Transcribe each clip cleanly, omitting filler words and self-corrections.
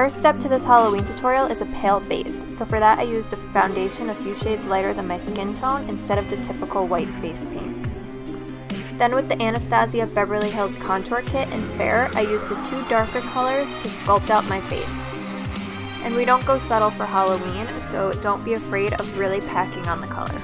first step to this Halloween tutorial is a pale base, so for that I used a foundation a few shades lighter than my skin tone instead of the typical white face paint. Then with the Anastasia Beverly Hills Contour Kit in Fair, I used the two darker colors to sculpt out my face. And we don't go subtle for Halloween, so don't be afraid of really packing on the color.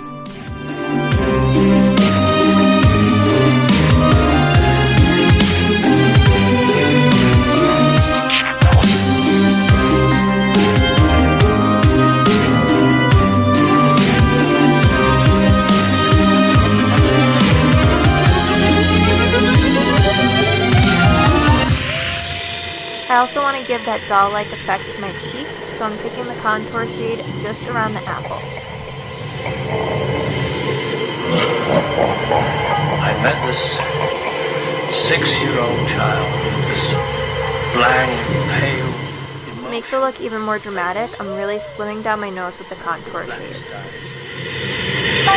I also want to give that doll-like effect to my cheeks, so I'm taking the contour shade just around the apples. I met this 6-year-old child, this blank, pale... To make the look even more dramatic, I'm really slimming down my nose with the contour shade.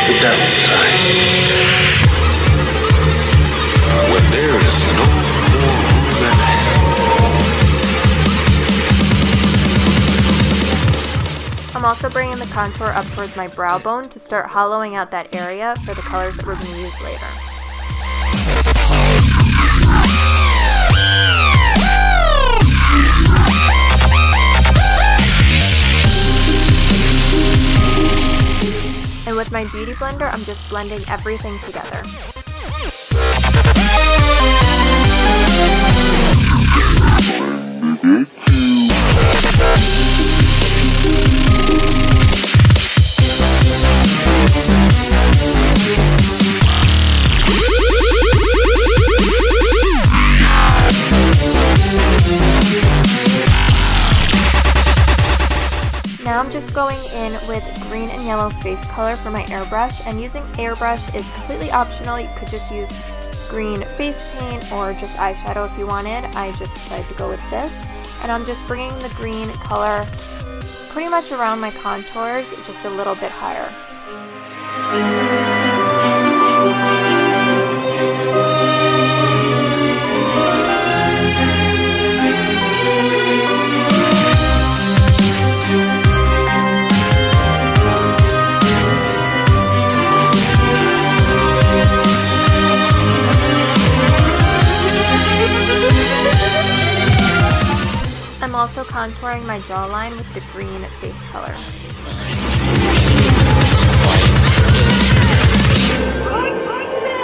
The devil's eye. When there is no more room in hell. I'm also bringing the contour up towards my brow bone to start hollowing out that area for the colors that we're going to use later. And with my beauty blender, I'm just blending everything together. Now I'm just going in with green and yellow face color for my airbrush, and using airbrush is completely optional. You could just use green face paint or just eyeshadow if you wanted. I just decided to go with this, and I'm just bringing the green color pretty much around my contours, just a little bit higher. I'm also contouring my jawline with the green face color.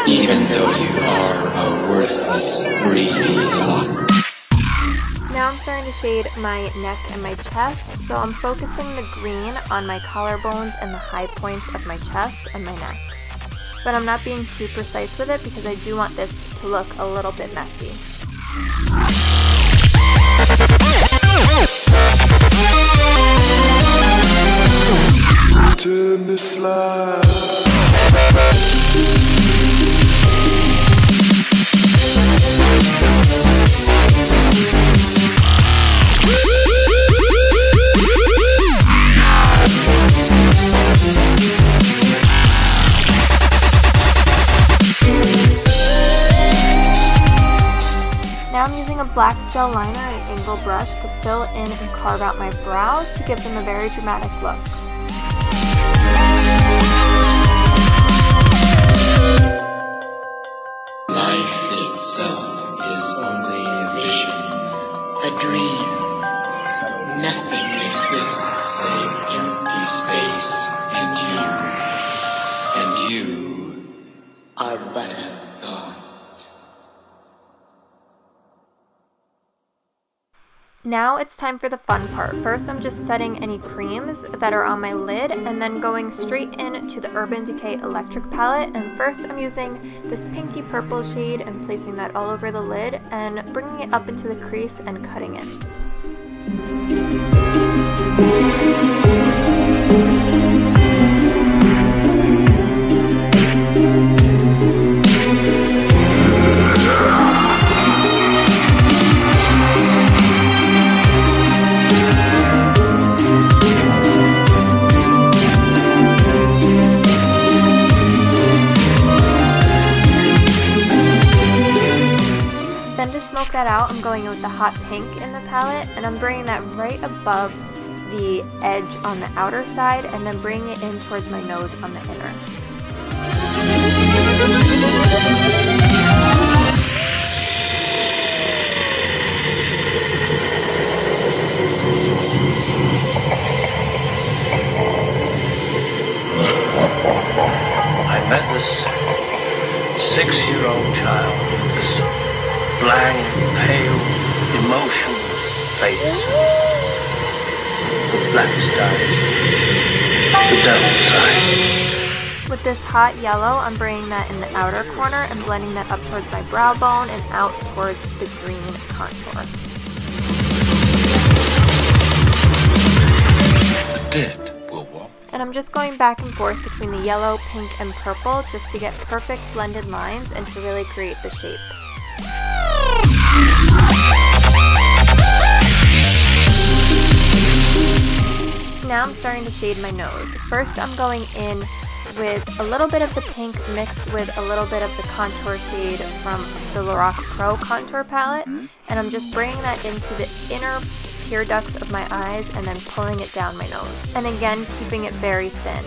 Even though you are a worthless, greedy lot. Now I'm starting to shade my neck and my chest, so I'm focusing the green on my collarbones and the high points of my chest and my neck. But I'm not being too precise with it because I do want this to look a little bit messy. Turn the slide. Now I'm using a black gel liner and an angle brush to fill in and carve out my brows to give them a very dramatic look. Life itself is only a vision, a dream. Nothing exists save empty space and you are but a thought. Now it's time for the fun part. First I'm just setting any creams that are on my lid and then going straight into the Urban Decay Electric palette, and first I'm using this pinky purple shade and placing that all over the lid and bringing it up into the crease and cutting it. that out, I'm going in with the hot pink in the palette, and I'm bringing that right above the edge on the outer side, and then bringing it in towards my nose on the inner. I met this 6-year-old child with this blank, pale, emotionless face, with black skies, the devil's eye. With this hot yellow, I'm bringing that in the outer corner and blending that up towards my brow bone and out towards the green contour. The dead will walk. And I'm just going back and forth between the yellow, pink, and purple just to get perfect blended lines and to really create the shape. Now I'm starting to shade my nose. First I'm going in with a little bit of the pink mixed with a little bit of the contour shade from the Lorac Pro contour palette, and I'm just bringing that into the inner tear ducts of my eyes and then pulling it down my nose. And again, keeping it very thin.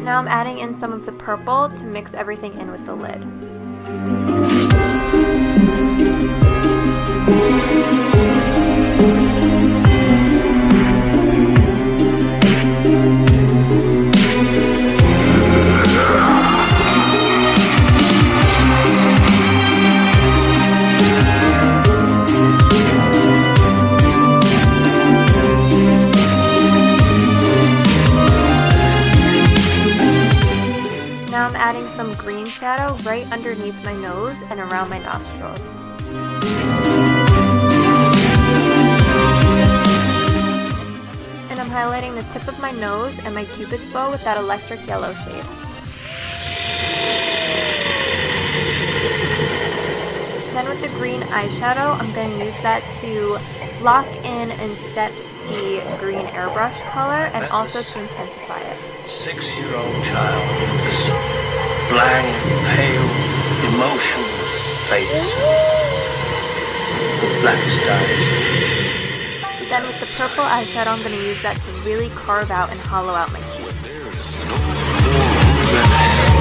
Now I'm adding in some of the purple to mix everything in with the lid. Now I'm adding some green shadow right underneath my nose and around my nostrils. And I'm highlighting the tip of my nose and my cupid's bow with that electric yellow shade. Then with the green eyeshadow, I'm going to use that to lock in and set the green airbrush color and also to intensify it. 6-year-old child with this blank, pale, emotionless face, with black skies. Then with the purple eyeshadow, I'm going to use that to really carve out and hollow out my cheek. There's no more room in hell.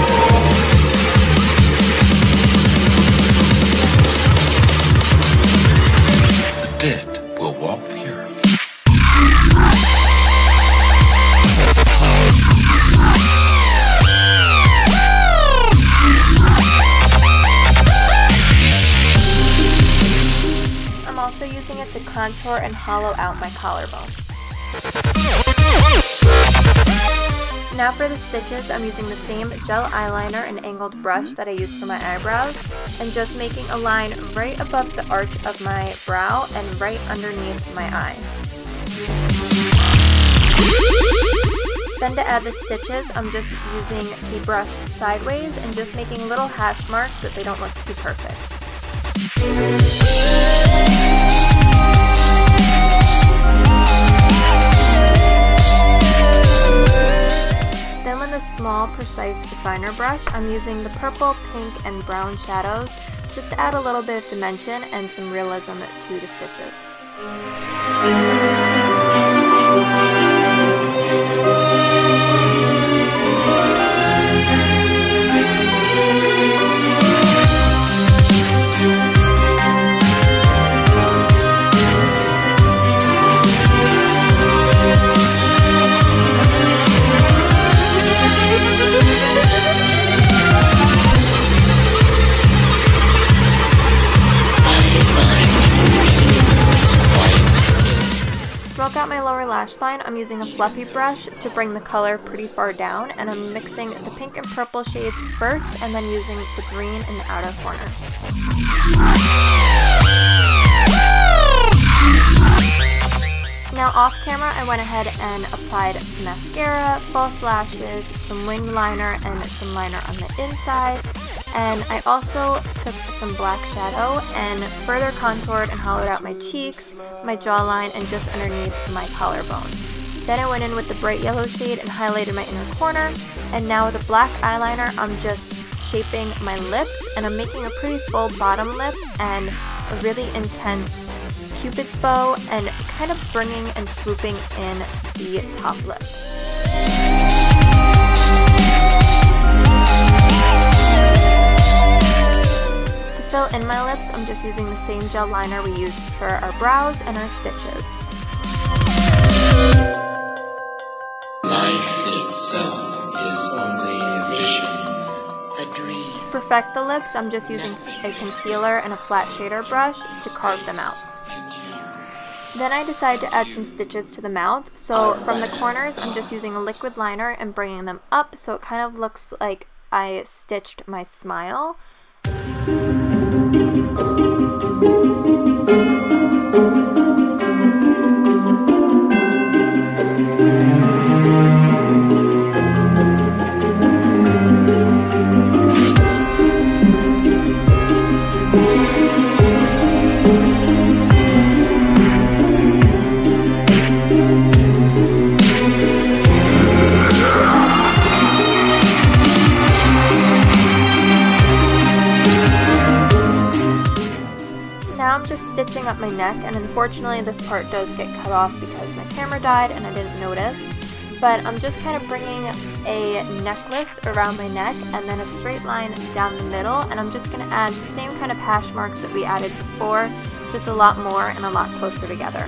The dead will walk the earth. I'm also using it to contour and hollow out my collarbone. Now for the stitches, I'm using the same gel eyeliner and angled brush that I used for my eyebrows, and just making a line right above the arch of my brow and right underneath my eye. Then to add the stitches, I'm just using the brush sideways and just making little hash marks so that they don't look too perfect. Then with a small, precise definer brush, I'm using the purple, pink, and brown shadows just to add a little bit of dimension and some realism to the stitches. To smoke out my lower lash line, I'm using a fluffy brush to bring the color pretty far down, and I'm mixing the pink and purple shades first and then using the green in the outer corner. Now off camera, I went ahead and applied mascara, false lashes, some wing liner, and some liner on the inside. And I also took some black shadow and further contoured and hollowed out my cheeks, my jawline, and just underneath my collarbones. Then I went in with the bright yellow shade and highlighted my inner corner. And now with a black eyeliner, I'm just shaping my lips, and I'm making a pretty full bottom lip and a really intense Cupid's bow, and kind of bringing and swooping in the top lip. To fill in my lips, I'm just using the same gel liner we used for our brows and our stitches. Life itself is only a vision, a dream. To perfect the lips, I'm just using a concealer and a flat shader brush to carve them out. Then I decided to add some stitches to the mouth, so from the corners I'm just using a liquid liner and bringing them up so it kind of looks like I stitched my smile. Stitching up my neck, and unfortunately this part does get cut off because my camera died and I didn't notice, but I'm just kind of bringing a necklace around my neck and then a straight line down the middle, and I'm just going to add the same kind of hash marks that we added before, just a lot more and a lot closer together.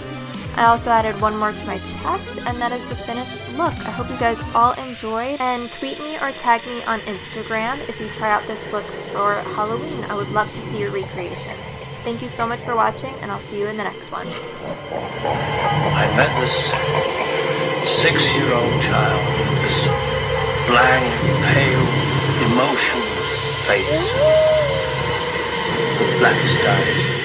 I also added one more to my chest, and that is the finished look. I hope you guys all enjoyed, and tweet me or tag me on Instagram if you try out this look for Halloween. I would love to see your recreations. Thank you so much for watching, and I'll see you in the next one. I met this 6-year-old child with this blank, pale, emotionless face, with blackest eyes.